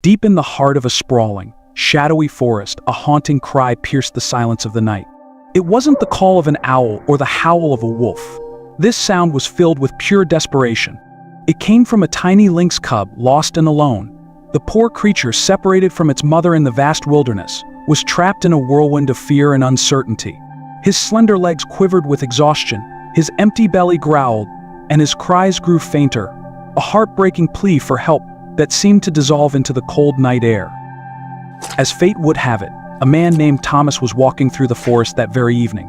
Deep in the heart of a sprawling, shadowy forest, a haunting cry pierced the silence of the night. It wasn't the call of an owl or the howl of a wolf. This sound was filled with pure desperation. It came from a tiny lynx cub, lost and alone. The poor creature, separated from its mother in the vast wilderness, was trapped in a whirlwind of fear and uncertainty. His slender legs quivered with exhaustion, his empty belly growled, and his cries grew fainter, a heartbreaking plea for help that seemed to dissolve into the cold night air. As fate would have it, a man named Thomas was walking through the forest that very evening.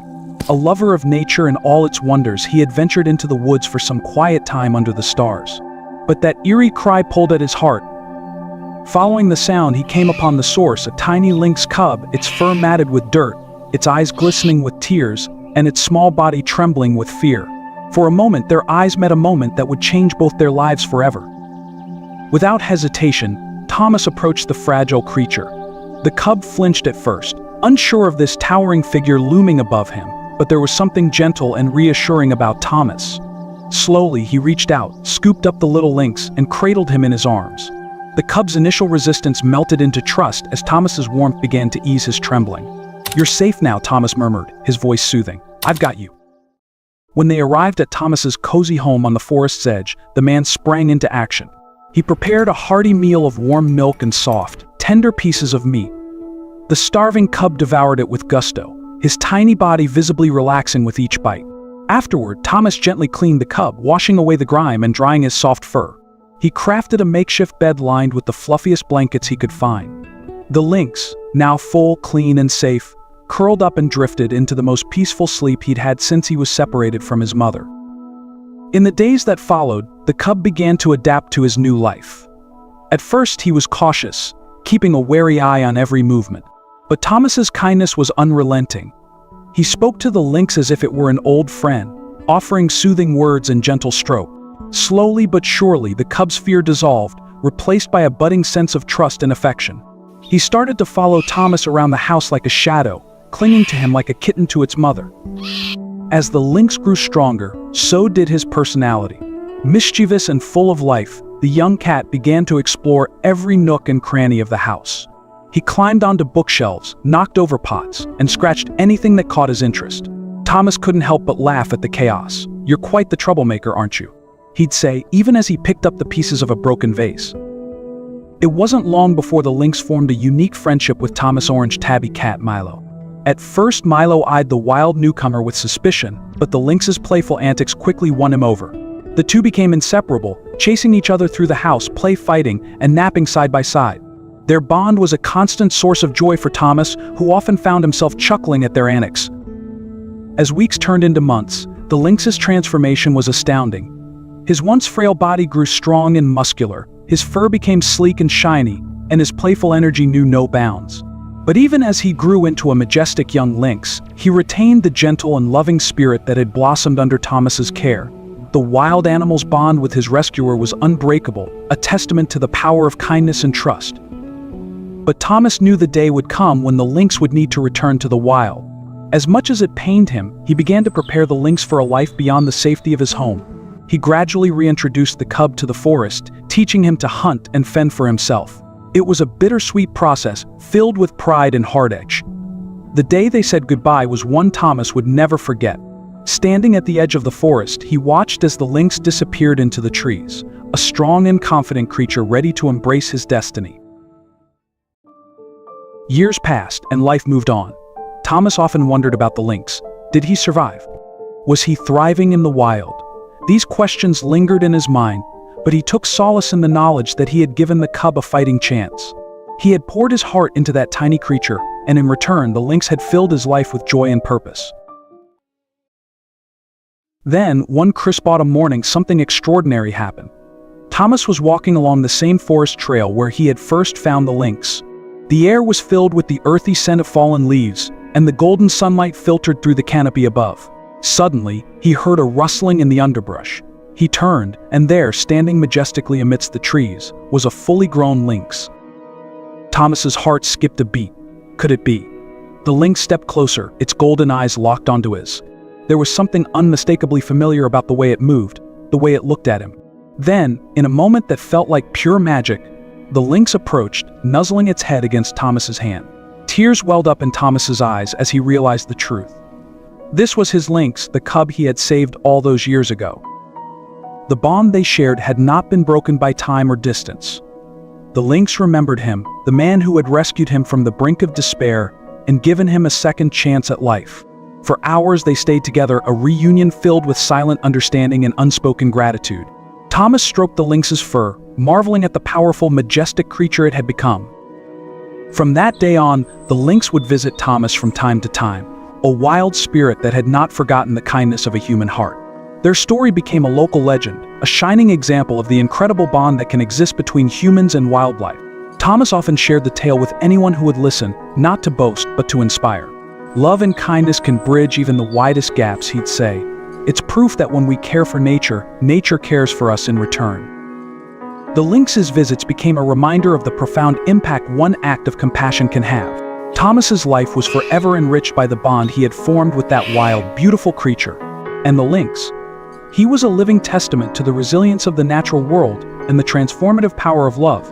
A lover of nature and all its wonders, he had ventured into the woods for some quiet time under the stars. But that eerie cry pulled at his heart. Following the sound, he came upon the source, a tiny lynx cub, its fur matted with dirt, its eyes glistening with tears, and its small body trembling with fear. For a moment, their eyes met a moment that would change both their lives forever. Without hesitation, Thomas approached the fragile creature. The cub flinched at first, unsure of this towering figure looming above him, but there was something gentle and reassuring about Thomas. Slowly, he reached out, scooped up the little lynx, and cradled him in his arms. The cub's initial resistance melted into trust as Thomas's warmth began to ease his trembling. "You're safe now," Thomas murmured, his voice soothing. "I've got you." When they arrived at Thomas's cozy home on the forest's edge, the man sprang into action. He prepared a hearty meal of warm milk and soft, tender pieces of meat. The starving cub devoured it with gusto, his tiny body visibly relaxing with each bite. Afterward, Thomas gently cleaned the cub, washing away the grime and drying his soft fur. He crafted a makeshift bed lined with the fluffiest blankets he could find. The lynx, now full, clean, and safe, curled up and drifted into the most peaceful sleep he'd had since he was separated from his mother. In the days that followed, the cub began to adapt to his new life. At first, he was cautious, keeping a wary eye on every movement. But Thomas's kindness was unrelenting. He spoke to the lynx as if it were an old friend, offering soothing words and gentle stroke. Slowly but surely, the cub's fear dissolved, replaced by a budding sense of trust and affection. He started to follow Thomas around the house like a shadow, clinging to him like a kitten to its mother. As the lynx grew stronger, so did his personality. Mischievous and full of life, the young cat began to explore every nook and cranny of the house. He climbed onto bookshelves, knocked over pots, and scratched anything that caught his interest. Thomas couldn't help but laugh at the chaos. "You're quite the troublemaker, aren't you?" he'd say, even as he picked up the pieces of a broken vase. It wasn't long before the lynx formed a unique friendship with Thomas' orange tabby cat, Milo. At first, Milo eyed the wild newcomer with suspicion, but the lynx's playful antics quickly won him over. The two became inseparable, chasing each other through the house, play fighting, and napping side by side. Their bond was a constant source of joy for Thomas, who often found himself chuckling at their antics. As weeks turned into months, the lynx's transformation was astounding. His once frail body grew strong and muscular, his fur became sleek and shiny, and his playful energy knew no bounds. But even as he grew into a majestic young lynx, he retained the gentle and loving spirit that had blossomed under Thomas's care. The wild animal's bond with his rescuer was unbreakable, a testament to the power of kindness and trust. But Thomas knew the day would come when the lynx would need to return to the wild. As much as it pained him, he began to prepare the lynx for a life beyond the safety of his home. He gradually reintroduced the cub to the forest, teaching him to hunt and fend for himself. It was a bittersweet process, filled with pride and heartache. The day they said goodbye was one Thomas would never forget. Standing at the edge of the forest, he watched as the lynx disappeared into the trees, a strong and confident creature ready to embrace his destiny. Years passed, and life moved on. Thomas often wondered about the lynx. Did he survive? Was he thriving in the wild? These questions lingered in his mind, but he took solace in the knowledge that he had given the cub a fighting chance. He had poured his heart into that tiny creature, and in return, the lynx had filled his life with joy and purpose. Then, one crisp autumn morning, something extraordinary happened. Thomas was walking along the same forest trail where he had first found the lynx. The air was filled with the earthy scent of fallen leaves, and the golden sunlight filtered through the canopy above. Suddenly, he heard a rustling in the underbrush. He turned, and there, standing majestically amidst the trees, was a fully grown lynx. Thomas's heart skipped a beat. Could it be? The lynx stepped closer, its golden eyes locked onto his. There was something unmistakably familiar about the way it moved, the way it looked at him. Then, in a moment that felt like pure magic, The lynx approached, nuzzling its head against Thomas's hand. Tears welled up in Thomas's eyes as he realized the truth. This was his lynx, the cub he had saved all those years ago. The bond they shared had not been broken by time or distance. The lynx remembered him, the man who had rescued him from the brink of despair and given him a second chance at life. For hours they stayed together, a reunion filled with silent understanding and unspoken gratitude. Thomas stroked the lynx's fur, marveling at the powerful, majestic creature it had become. From that day on, the lynx would visit Thomas from time to time, a wild spirit that had not forgotten the kindness of a human heart. Their story became a local legend, a shining example of the incredible bond that can exist between humans and wildlife. Thomas often shared the tale with anyone who would listen, not to boast, but to inspire. Love and kindness can bridge even the widest gaps, he'd say. It's proof that when we care for nature, nature cares for us in return. The lynx's visits became a reminder of the profound impact one act of compassion can have. Thomas's life was forever enriched by the bond he had formed with that wild, beautiful creature. And the lynx? He was a living testament to the resilience of the natural world and the transformative power of love.